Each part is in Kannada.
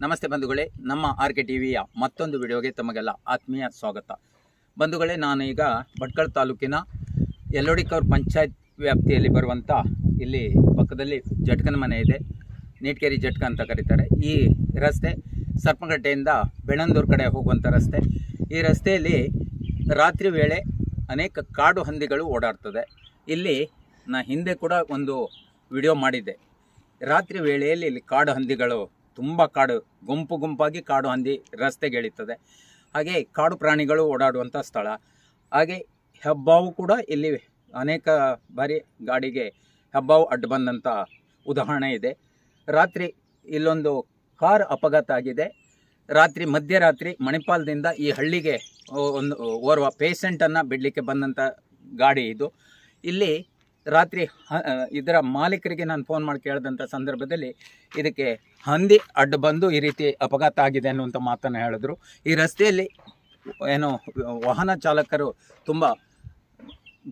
ನಮಸ್ತೆ ಬಂಧುಗಳೇ, ನಮ್ಮ ಆರ್.ಕೆ ಟಿವಿಯ ಮತ್ತೊಂದು ವಿಡಿಯೋಗೆ ತಮಗೆಲ್ಲ ಆತ್ಮೀಯ ಸ್ವಾಗತ. ಬಂಧುಗಳೇ, ನಾನು ಈಗ ಭಟ್ಕಳ ತಾಲೂಕಿನ ಯಲ್ಲೋಡಿಕೌರ್ ಪಂಚಾಯತ್ ವ್ಯಾಪ್ತಿಯಲ್ಲಿ ಬರುವಂಥ ಇಲ್ಲಿ ಪಕ್ಕದಲ್ಲಿ ಜಟ್ಕನ ಮನೆ ಇದೆ. ನೀಟ್ಕೇರಿ ಜಟ್ಕ ಅಂತ ಕರೀತಾರೆ. ಈ ರಸ್ತೆ ಸರ್ಪಗಟ್ಟೆಯಿಂದ ಬೆಣಂದೂರು ಕಡೆ ಹೋಗುವಂಥ ರಸ್ತೆ. ಈ ರಸ್ತೆಯಲ್ಲಿ ರಾತ್ರಿ ವೇಳೆ ಅನೇಕ ಕಾಡು ಹಂದಿಗಳು ಓಡಾಡ್ತದೆ. ಇಲ್ಲಿ ನಾ ಹಿಂದೆ ಕೂಡ ಒಂದು ವಿಡಿಯೋ ಮಾಡಿದ್ದೆ. ರಾತ್ರಿ ವೇಳೆಯಲ್ಲಿ ಇಲ್ಲಿ ಕಾಡು ಹಂದಿಗಳು ತುಂಬ ಗುಂಪು ಗುಂಪಾಗಿ ಕಾಡು ಹಂದಿ ರಸ್ತೆಗೆ ಎಳೀತದೆ. ಹಾಗೆ ಕಾಡು ಪ್ರಾಣಿಗಳು ಓಡಾಡುವಂಥ ಸ್ಥಳ. ಹಾಗೆ ಹೆಬ್ಬಾವು ಕೂಡ ಇಲ್ಲಿ ಅನೇಕ ಬಾರಿ ಗಾಡಿಗೆ ಹೆಬ್ಬಾವು ಅಡ್ಡ ಬಂದಂಥ ಉದಾಹರಣೆ ಇದೆ. ರಾತ್ರಿ ಇಲ್ಲೊಂದು ಕಾರ್ ಅಪಘಾತ ಆಗಿದೆ. ರಾತ್ರಿ ಮಧ್ಯರಾತ್ರಿ ಮಣಿಪಾಲದಿಂದ ಈ ಹಳ್ಳಿಗೆ ಓರ್ವ ಪೇಷಂಟನ್ನು ಬಿಡಲಿಕ್ಕೆ ಬಂದಂಥ ಗಾಡಿ ಇದು. ಇಲ್ಲಿ ರಾತ್ರಿ ಇದರ ಮಾಲೀಕರಿಗೆ ನಾನು ಫೋನ್ ಮಾಡಿ ಕೇಳಿದಂಥ ಸಂದರ್ಭದಲ್ಲಿ ಇದಕ್ಕೆ ಹಂದಿ ಅಡ್ಡ ಬಂದು ಈ ರೀತಿ ಅಪಘಾತ ಆಗಿದೆ ಅನ್ನುವಂಥ ಮಾತನ್ನು ಹೇಳಿದ್ರು. ಈ ರಸ್ತೆಯಲ್ಲಿ ಏನು ವಾಹನ ಚಾಲಕರು ತುಂಬ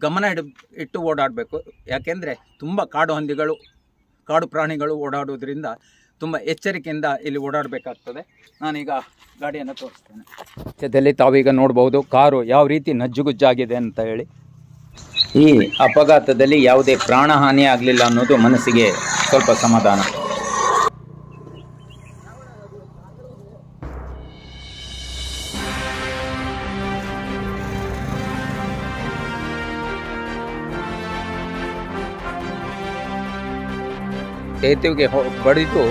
ಗಮನ ಇಟ್ಟು ಓಡಾಡಬೇಕು. ಯಾಕೆಂದರೆ ತುಂಬ ಕಾಡು ಹಂದಿಗಳು, ಕಾಡು ಪ್ರಾಣಿಗಳು ಓಡಾಡೋದ್ರಿಂದ ತುಂಬ ಎಚ್ಚರಿಕೆಯಿಂದ ಇಲ್ಲಿ ಓಡಾಡಬೇಕಾಗ್ತದೆ. ನಾನೀಗ ಗಾಡಿಯನ್ನು ತೋರಿಸ್ತೇನೆ. ಜೊತೆಯಲ್ಲಿ ತಾವೀಗ ನೋಡ್ಬೋದು ಕಾರು ಯಾವ ರೀತಿ ನಜ್ಜುಗುಜ್ಜಾಗಿದೆ ಅಂತ ಹೇಳಿ. ಈ ಅಪಘಾತದಲ್ಲಿ ಯಾವುದೇ ಪ್ರಾಣಹಾನಿ ಆಗಲಿಲ್ಲ ಅನ್ನೋದು ಮನಸ್ಸಿಗೆ ಸ್ವಲ್ಪ ಸಮಾಧಾನ. ಸೇತುವೆಗೆ ಬಡಿದು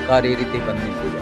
ಕಾರು ಈ ರೀತಿ ಬಂದು ನಿಂತಿದೆ.